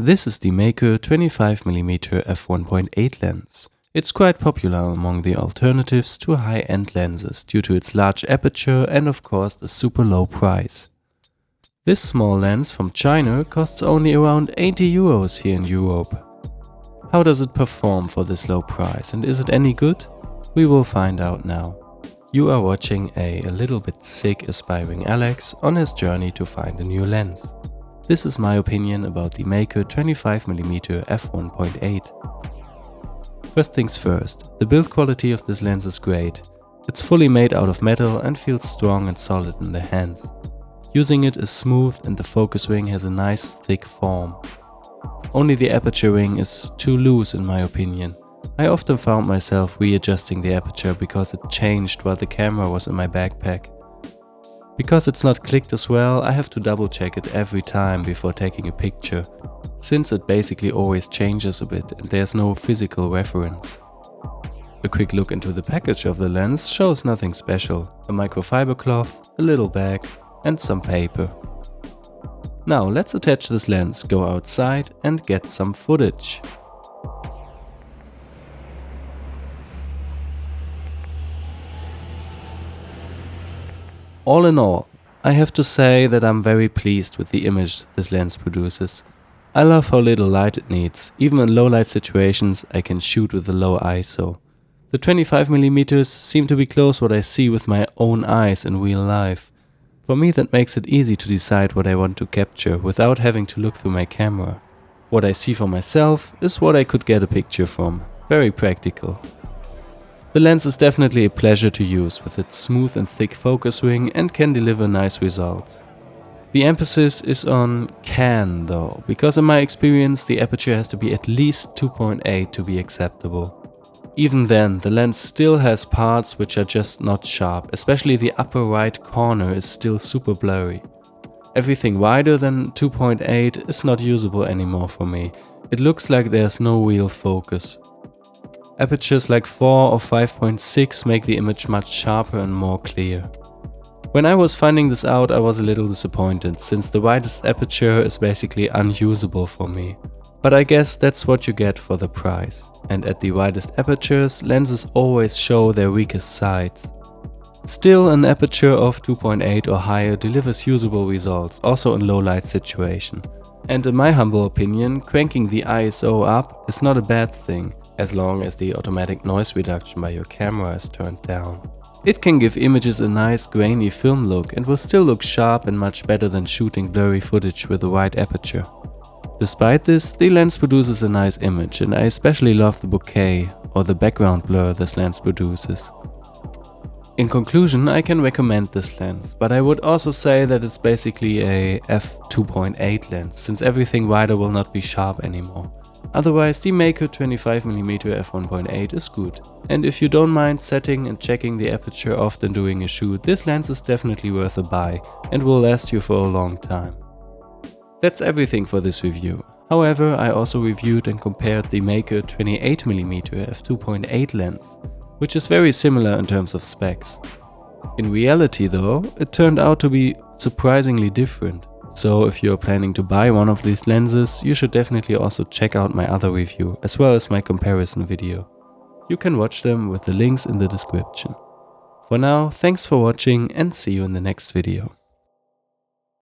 This is the Meike 25mm f1.8 lens. It's quite popular among the alternatives to high-end lenses due to its large aperture and of course a super low price. This small lens from China costs only around 80 euros here in Europe. How does it perform for this low price, and is it any good? We will find out now. You are watching a little bit sick aspiring Alex on his journey to find a new lens. This is my opinion about the Meike 25mm f1.8. First things first, the build quality of this lens is great. It's fully made out of metal and feels strong and solid in the hands. Using it is smooth and the focus ring has a nice thick form. Only the aperture ring is too loose in my opinion. I often found myself readjusting the aperture because it changed while the camera was in my backpack. Because it's not clicked as well, I have to double check it every time before taking a picture, since it basically always changes a bit and there's no physical reference. A quick look into the package of the lens shows nothing special: a microfiber cloth, a little bag and some paper. Now let's attach this lens, go outside and get some footage. All in all, I have to say that I'm very pleased with the image this lens produces. I love how little light it needs. Even in low light situations I can shoot with a low ISO. The 25mm seem to be close what I see with my own eyes in real life. For me that makes it easy to decide what I want to capture without having to look through my camera. What I see for myself is what I could get a picture from. Very practical. The lens is definitely a pleasure to use with its smooth and thick focus ring and can deliver nice results. The emphasis is on can though, because in my experience the aperture has to be at least 2.8 to be acceptable. Even then, the lens still has parts which are just not sharp, especially the upper right corner is still super blurry. Everything wider than 2.8 is not usable anymore for me. It looks like there's no real focus. Apertures like 4 or 5.6 make the image much sharper and more clear. When I was finding this out, I was a little disappointed, since the widest aperture is basically unusable for me. But I guess that's what you get for the price. And at the widest apertures, lenses always show their weakest sides. Still, an aperture of 2.8 or higher delivers usable results, also in low light situation. And in my humble opinion, cranking the ISO up is not a bad thing, as long as the automatic noise reduction by your camera is turned down. It can give images a nice grainy film look and will still look sharp and much better than shooting blurry footage with a wide aperture. Despite this, the lens produces a nice image, and I especially love the bokeh or the background blur this lens produces. In conclusion, I can recommend this lens, but I would also say that it's basically a f2.8 lens, since everything wider will not be sharp anymore. Otherwise, the Meike 25mm f1.8 is good. And if you don't mind setting and checking the aperture often during a shoot, this lens is definitely worth a buy and will last you for a long time. That's everything for this review. However, I also reviewed and compared the Meike 28mm f2.8 lens, which is very similar in terms of specs. In reality though, it turned out to be surprisingly different. So if you're planning to buy one of these lenses, you should definitely also check out my other review, as well as my comparison video. You can watch them with the links in the description. For now, thanks for watching and see you in the next video.